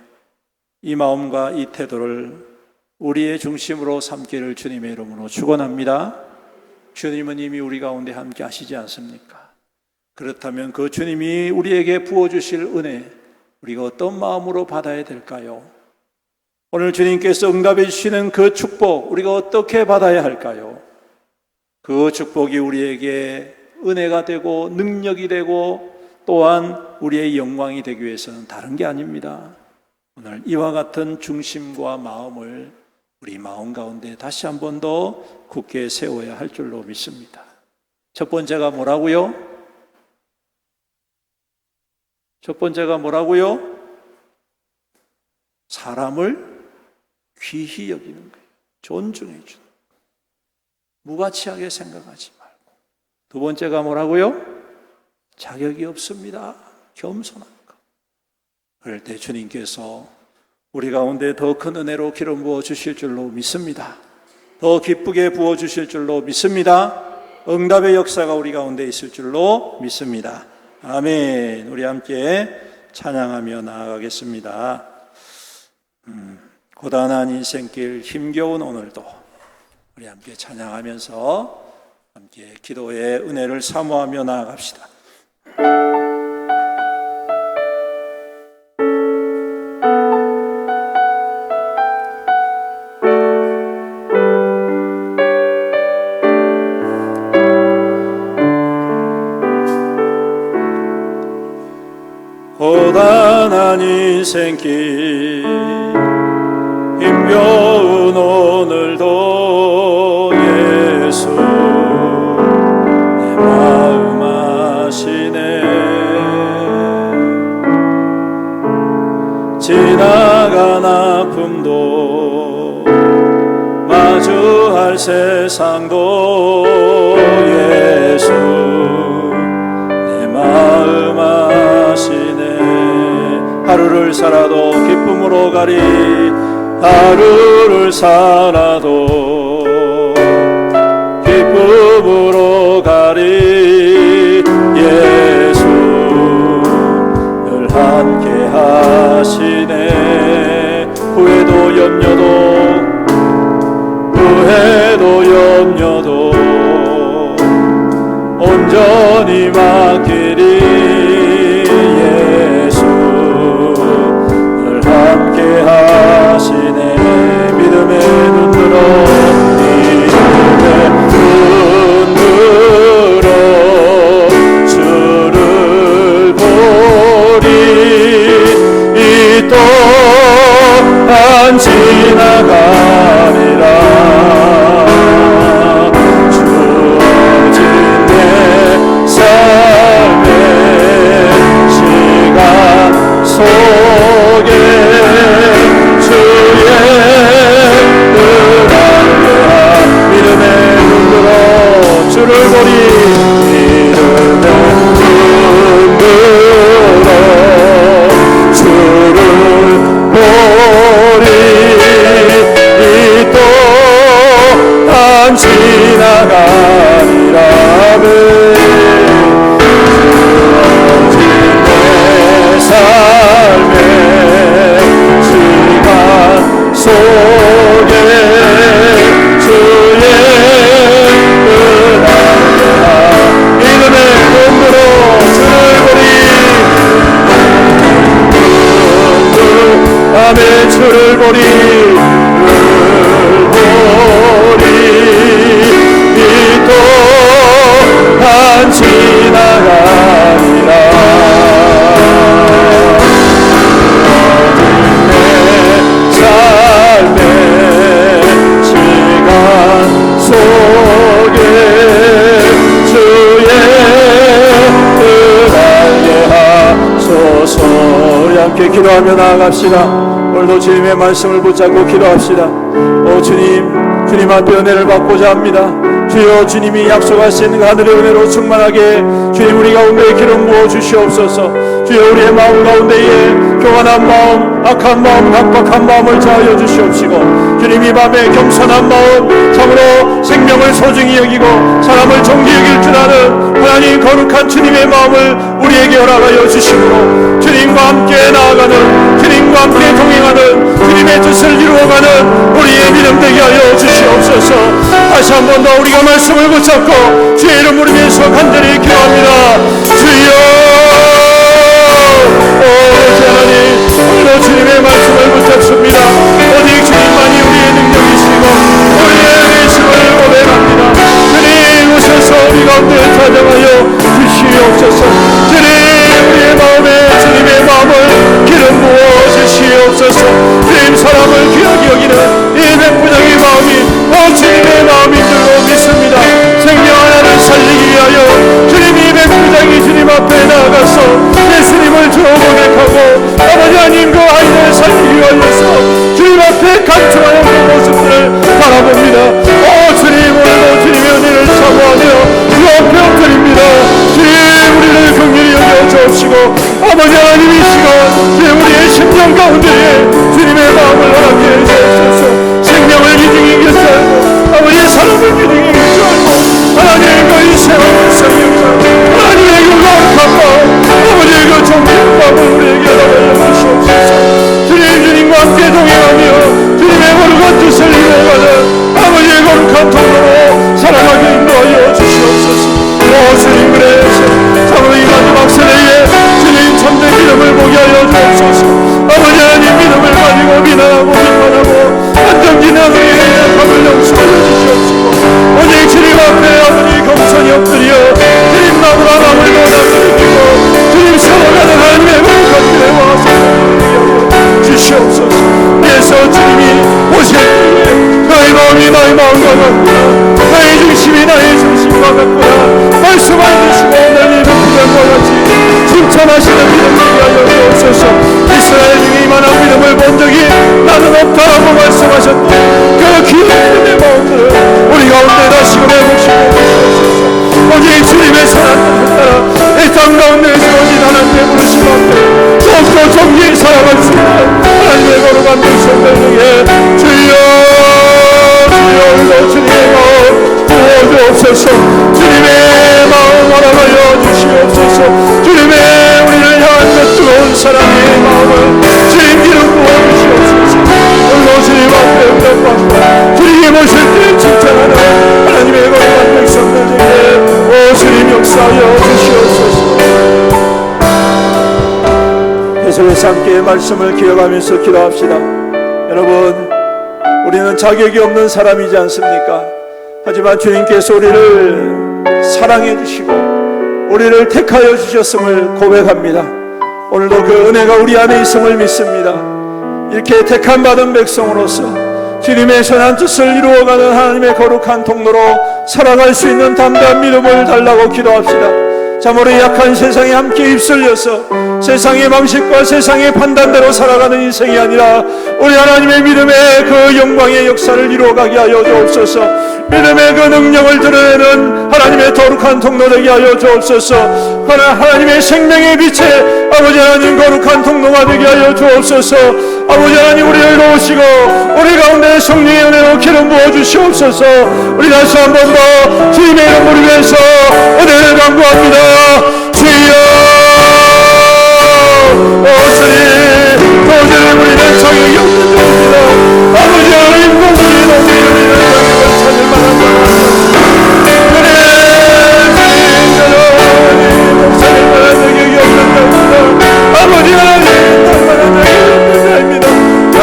이 마음과 이 태도를 우리의 중심으로 삼기를 주님의 이름으로 축원합니다. 주님은 이미 우리 가운데 함께 하시지 않습니까? 그렇다면 그 주님이 우리에게 부어주실 은혜, 우리가 어떤 마음으로 받아야 될까요? 오늘 주님께서 응답해 주시는 그 축복, 우리가 어떻게 받아야 할까요? 그 축복이 우리에게 은혜가 되고 능력이 되고 또한 우리의 영광이 되기 위해서는 다른 게 아닙니다. 오늘 이와 같은 중심과 마음을 우리 마음 가운데 다시 한 번 더 굳게 세워야 할 줄로 믿습니다. 첫 번째가 뭐라고요? 첫 번째가 뭐라고요? 사람을 귀히 여기는 거예요. 존중해 주는 거예요. 무가치하게 생각하지 말고. 두 번째가 뭐라고요? 자격이 없습니다. 겸손한 것. 그럴 때 주님께서 우리 가운데 더 큰 은혜로 기름 부어 주실 줄로 믿습니다. 더 기쁘게 부어 주실 줄로 믿습니다. 응답의 역사가 우리 가운데 있을 줄로 믿습니다. 아멘. 우리 함께 찬양하며 나아가겠습니다. 고단한 인생길, 힘겨운 오늘도 우리 함께 찬양하면서 함께 기도의 은혜를 사모하며 나아갑시다. 고단한 인생길, 힘겨운 오늘도 예수 내 마음 아시네. 지나간 아픔도 마주할 세상도 예수 내 마음 아시네. 하루를 살아도 기쁨으로 가리, 하루를 살아도 기쁨으로 가리. 예수 늘 함께 하시네. 후회도 염려도 온전히 맡기리. 예수 늘 함께 하시네. 믿음의 눈 들어, 믿음의 눈 들어 주를 보리. 이 또한 지나가리라. 주어진 내 삶의 시간 속에 주의 믿음의 눈 들어 주를 보리. 믿음의 눈 들어 주를 보리. 이 또한 지나가리라. 주어진 내 삶의 시간 속에 주의 은혜가 믿음의 눈 들어 주를 보리. 아멘. 주를 보리. 주를 보리. 이 또 함께 기도하며 나아갑시다. 오늘도 주님의 말씀을 붙잡고 기도합시다. 오 주님 앞에 은혜를 받고자 합니다. 주여 주님이 약속하신 하늘의 은혜로 충만하게 주님 우리 가운데 기름 부어 주시옵소서. 주여 우리의 마음 가운데에 교만한 마음, 악한 마음, 각박한 마음을 자하여 주시옵시고 주님 이 밤에 겸손한 마음, 참으로 생명을 소중히 여기고 사람을 존귀 여길 줄 아는 하나님 거룩한 주님의 마음을 우리에게 허락하여 주시므로 주님과 함께 나아가는, 주님과 함께 동행하는, 주님의 뜻을 이루어가는 우리의 믿음 되게 하여 주시옵소서. 다시 한 번 더 우리가 말씀을 붙잡고 주의 이름 부르면서 간절히 기도합니다. 주여 하나님, 오늘도 주님의 말씀을 붙잡습니다. 오직 주님만이 우리의 능력이시고 우리의 의심을 고백합니다. 주님 오셔서 우리 가운데 찾아가여 주시옵소서. 주님 우리의 마음에 주님의 마음을 기름 부어 주시옵소서. 주님 사람을 귀하게 여기는 이 백부장의 마음이 주님의 마음인 줄로 믿습니다. 생명 하나를 살리기 위하여 주님 이 백부장이 주님 앞에 나아가서 예수님을 주 고백하고 아버지 하나님 그 아이를 살리기 위하여서 주님 앞에 간청하는 그 모습들을 바라봅니다. 주님 오늘도 주님의 은혜를 사모하며 주 앞에 엎드립니다. 주님 우리를 긍휼히 여겨 주옵시고 아버지 하나님 이 시간 주님 우리의 심령 가운데에 주님의 마음을 허락해 주옵소서. 생명을 기둥이 이길 줄 알고 아버지의 사람을 기둥이 이길 줄 알고 하나님과 이 세월 불쌍히 하나님의 그 거룩한 마음 아버지의 그 존귀한 마음을 우리에게 허락하여 주시옵소서. 주님과 함께 동행하며 주님의 거룩한 뜻을 이루어가는 아버지의 거룩한 통로로 살아가게 인도하여 주시옵소서. 주님 그래서 참으로 이 마지막 세대에 주님 참된 믿음을 보게 하여 주옵소서. 아버지 하나님 믿음을 가지고 비난하고 비판하고 안정진하게 답을 영수하여 주시옵시고 오직 주님 앞에 아버지 겸손히 엎드려 주님 마음으로 마음을 원하시고 주님 세워가는 하나님의 거룩한 은혜와 사랑을 주시옵소서. 그래서 주님이 오실 때에 나의 마음이 나의 마음과 같구나, 나의 중심이 나의 중심과 같구나 말씀을 주시고 오늘 이 부장과 같이 칭찬하시는 믿음 되게 하여 주옵소서. 이스라엘 중에 이만한 믿음을 본 적이 나는 없다라고 말씀하셨던 그 귀한 믿음의 마음들을 우리 가운데 다시금 회복시켜 주시옵소서. 오직 주님의 선한 뜻을 따라 이 땅 가운데 세워진 하나님의 부르심 앞에 더욱더 정리히 살아갈 수 있는 하나님의 거룩한 백성들 중에 주여 오늘도 주님의 마음 부어주옵소서. 주님의 마음 허락하여 주시옵소서. 주님의 우리를 향한 그 뜨거운 사랑의 마음을 주님 기름 부어주시옵소서. 오늘도 주님 앞에 응답받고 주님이 모실 때 칭찬하는 하나님의 거룩한 백성들 중에 주님 역사하여 주시옵소서. 계속해서 함께 말씀을 기억하면서 기도합시다. 여러분 우리는 자격이 없는 사람이지 않습니까? 하지만 주님께서 우리를 사랑해 주시고 우리를 택하여 주셨음을 고백합니다. 오늘도 그 은혜가 우리 안에 있음을 믿습니다. 이렇게 택함 받은 백성으로서 주님의 선한 뜻을 이루어가는 하나님의 거룩한 통로로 살아갈 수 있는 담대한 믿음을 달라고 기도합시다. 참으로 약한 세상에 함께 휩쓸려서 세상의 방식과 세상의 판단대로 살아가는 인생이 아니라 우리 하나님의 믿음의 그 영광의 역사를 이루어가게 하여 주옵소서. 믿음의 그 능력을 드러내는 하나님의 거룩한 통로 되게 하여 주옵소서. 하나님의 생명의 빛에 아버지 하나님 거룩한 통로가 되게 하여 주옵소서. 아버지 하나님 우리를 도우시고 우리 가운데 성령의 은혜로 기름 부어 주시옵소서. 우리 다시 한 번 더 주님의 이름을 위해서 은혜를 간구합니다. 주여 주님 도저히 우리는 자격이 없는 자입니다. 아버지 하나님 도저히 우리를 찾을 만한 자가 목사님 만한 자격이 없는 자입니다. 아버지 하나님 만한 자격이 없는 자입니다.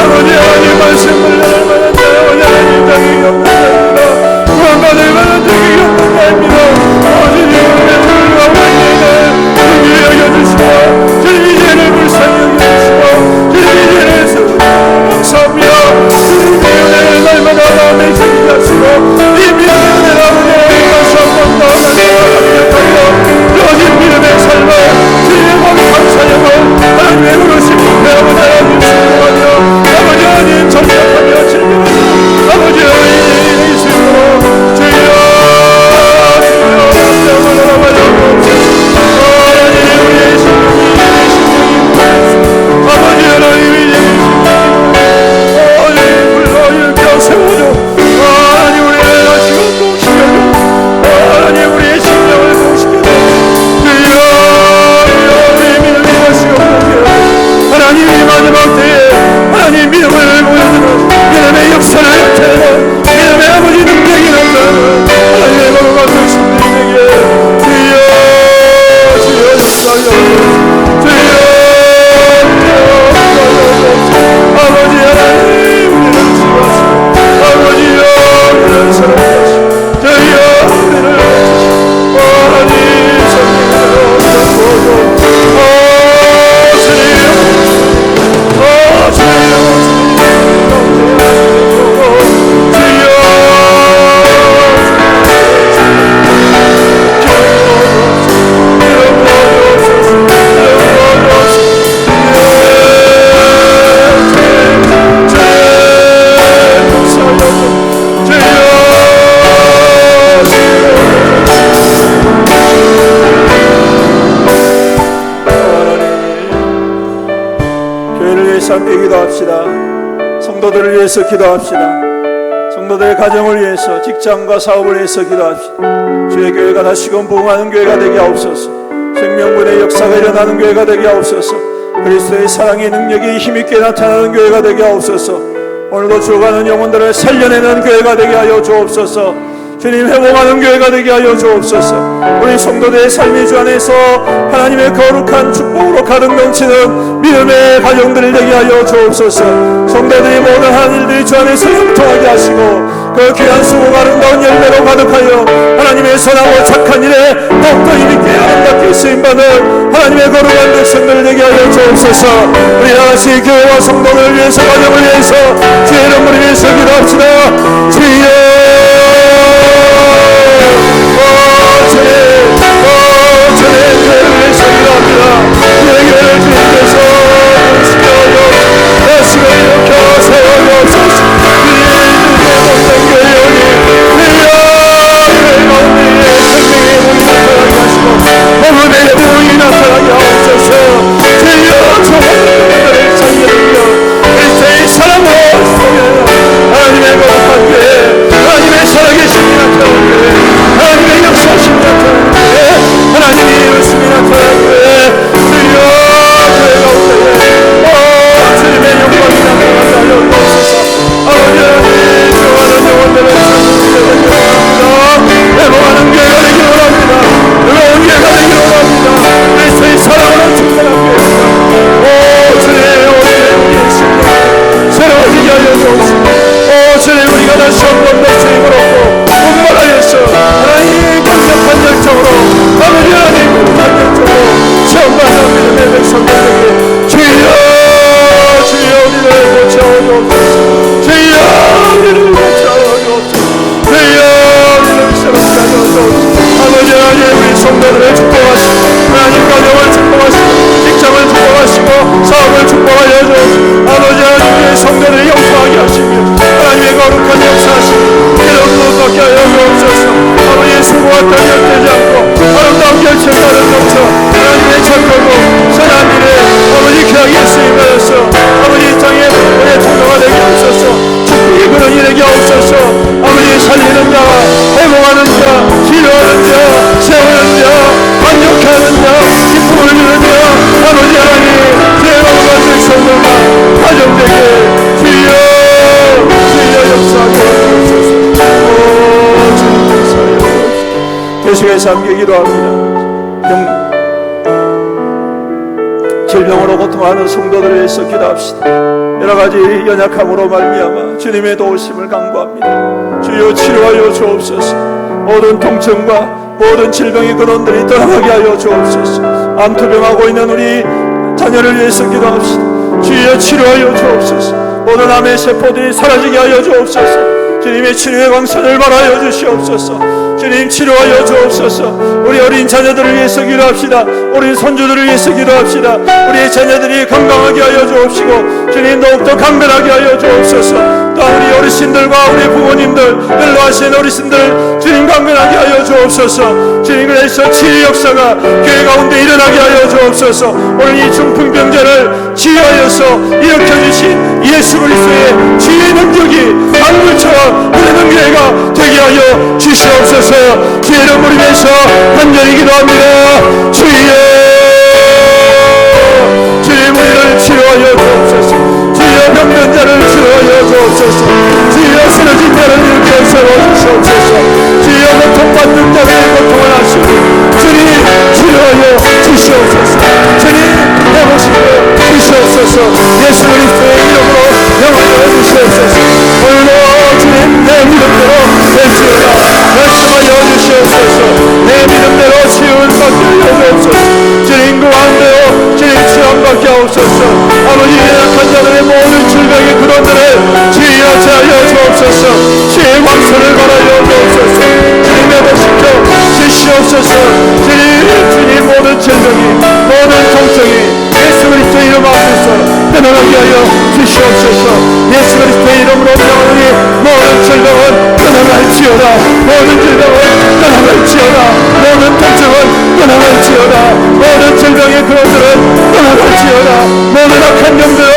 아버지 하나님 말씀을 나눌 만한 자 아버지 하나님 자격이 없는 자입니다. 구원받을 만한 자격이 없는 자입니다. 아버지 주님의 불과 왕에는 계속해서 함께 기도합시다. 성도들을 위해서 기도합시다. 성도들의 가정을 위해서, 직장과 사업을 위해서 기도합시다. 주의 교회가 다시금 부흥하는 교회가 되게 하옵소서. 생명군의 역사가 일어나는 교회가 되게 하옵소서. 그리스도의 사랑의 능력이 힘있게 나타나는 교회가 되게 하옵소서. 오늘도 죽어가는 영혼들을 살려내는 교회가 되게 하여 주옵소서. 주님, 회복하는 교회가 되게 하여 주옵소서. 우리 성도들의 삶의 주 안에서 하나님의 거룩한 축복으로 가득 넘치는 믿음의 가정들이 되게 하여 주옵소서. 성도들이 모든 하는 일들이 주 안에서 형통하게 하시고 그 귀한 수고 아름다운 열매로 가득하여 하나님의 선하고 착한 일에 더욱더 힘있게 아름답게 쓰임받는 하나님의 거룩한 백성들 되게 하여 주옵소서. 우리 다같이 교회와 성도들을 위해서, 가정을 위해서, 주의 이름을 위해서 기도합시다. 주여, 주의 교회를 위해서 기도합니다. 주의 교회를 주님께서 시켜요. 다시금 일으켜 세워주옵소서. 오늘의 부흥이 나타나게 하옵소서. 주여, 저 하나님의 살려주며 그리스도의 사랑으로 하나님의 거룩한 교회, 하나님의 살아계심이 나타나는 교회, 하나님의 역사심이 나타나는 교회, 하나님의 이루심이 나타나는 교회, 주여, 교회 가운데 주님의 영광이 나타나게 하여 주옵소서. 아버지 하나님, 좋아하는 영혼들을 찾는 회복하는 교회가 되기를 원합니다. 의로운 교회가 되기를 원합니다. 그리스도의 사랑으로 충만한 교회입니다. 오 주님, 우리의 심령 새로워지게 하여 주옵시고, 오 주님, 우리가 다시 한번 더 주님을 얻고 분발하여서 하나님 강력한 열정으로, 아버지 하나님 강력한 열정으로 체험받는 믿음의 백성들에게 주여, 주여, 우리를 고쳐주옵소서. 주여, 우리를 고쳐주옵소서. 주여, 우리를 새롭게 하여 주옵소서. 아버지 하나님, 우리 성도들을 축복하시고 하나님 가정을 축복하시고 직장을 축복하시고 사업을 축복하여 주옵소서. 아버지 하나님, 우리 성도들을 용서하게 하시며 하나님의 거룩한 역사하시고 기름으로 받게 하여 주옵소서. 아버지의 수고와 단련되지 않고 아름다운 결실과를 넘쳐 하나님의 착하고 선한 일에 아버지 귀하게 쓰임하여서 아버지 이 땅에 우리의 통로가 되게 하옵소서. 축복이 그런 일에게 하옵소서. 아버지 살리는 자와 회복하는 자, 치료하는 자, 세우는 자, 만족케 하는 자, 기쁨을 주는 자, 아버지 하나님, 죄로만 백성들과 가정되게 주여, 주여 역사하게 하옵소서. 오 주님 역사하여 주옵소서. 계속해서 함께 기도합니다. 질병으로 고통하는 성도들을 위해서 기도합시다. 여러가지 연약함으로 말미암아 주님의 도우심을 간구합니다. 주여, 치료하여 주옵소서. 모든 통증과 모든 질병의 근원들이 떠나가게 하여 주옵소서. 암투병하고 있는 우리 자녀를 위해서 기도합시다. 주여, 치료하여 주옵소서. 모든 암의 세포들이 사라지게 하여 주옵소서. 주님의 치료의 광선을 발하여 주시옵소서. 주님, 치료하여 주옵소서. 우리 어린 자녀들을 위해서 기도합시다. 우리 손주들을 위해서 기도합시다. 우리의 자녀들이 건강하게 하여 주옵시고 주님, 더욱더 강건하게 하여 주옵소서. 또 우리 어르신들과 우리 부모님들, 연로하신 어르신들 주님 강건하게 하여 주옵소서. 주님, 그래서 치유 역사가 교회 가운데 일어나게 하여 주옵소서. 오늘 이 중풍병자를 치유하여서 일으켜주신 예수 그리스도의 치유의 능력이 강물처럼 흐르는 교회가 되게 하여 주시옵소서. 주의 이름을 위해서 간절히 기도합니다. 주여, 주님, 우리를 치료하여 주옵소서. 주여, 병든 자를 치료하여 주옵소서. 주여, 쓰러진 자를 일으켜 세워주시옵소서. 주여, 고통받는 자를 고통을 하시고 주님, 치료하여 주시옵소서. 주님, 해보시고 주시옵소서. 예수 그리스도의 이름으로 영원히 주시옵소서. 오늘도 주님, 내 믿음대로 될지어다 말씀하여 주시옵소서. 내 믿음대로 치유를 받게 하여 주옵소서. 주님, 그 안대로 주님 치유받게 하옵소서. 아버지, 연약한 자들의 모든 질병의 근원들을 치유하게 하여 주옵소서. 치유의 광선을 발하여 주옵소서. 주님, 회복시켜 주시옵소서. 주님, 모든 질병이, 모든 통증이 예수 그리스도의 이름 앞에서 떠나가게 하여 주시옵소서. 예수 그리스도의 이름으로 명하노니 모든 질병은 떠나갈지어다. 모든 질병은 떠나갈지어다. 모든 통증은 떠나갈지어다. 모든 질병의 근원들은 떠나갈지어다. 모든 악한 영들은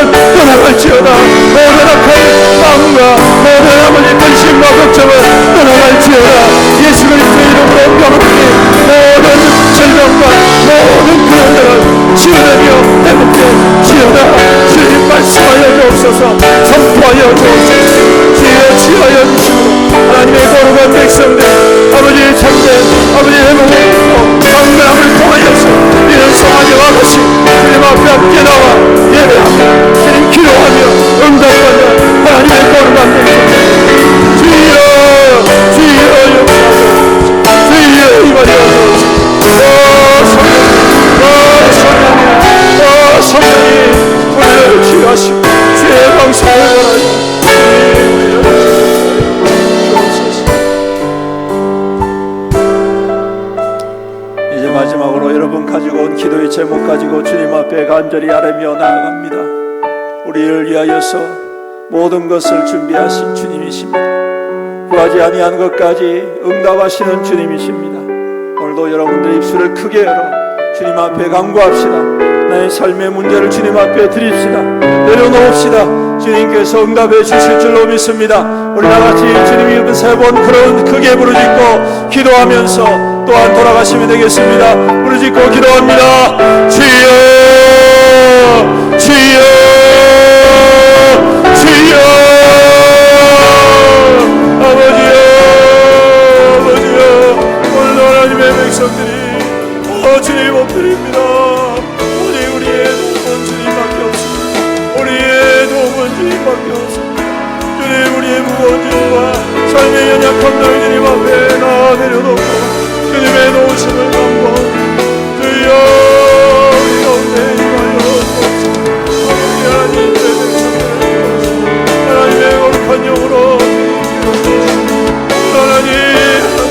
주님 앞에 간절히 아뢰며 나아갑니다. 우리를 위하여서 모든 것을 준비하신 주님이십니다. 구하지 아니한 것까지 응답하시는 주님이십니다. 오늘도 여러분들의 입술을 크게 열어 주님 앞에 간구합시다. 나의 삶의 문제를 주님 앞에 드립시다. 내려놓읍시다. 주님께서 응답해 주실 줄로 믿습니다. 우리 다같이 주님이 이름 3번 그런 크게 부르짖고 기도하면서 또한 돌아가시면 되겠습니다. 부르짖고 기도합니다. 주여 주여 주여 아버지여 아버지여 오늘도 하나님의 백성들이 주님 엎드립니다. 오직 우리의 도움은 주님밖에 없습니다. 우리의 도움은 주님밖에 없습니다. 주님 우리의 무거운 짐과 삶의 연약함 너희 주님 앞에 나 내려놓고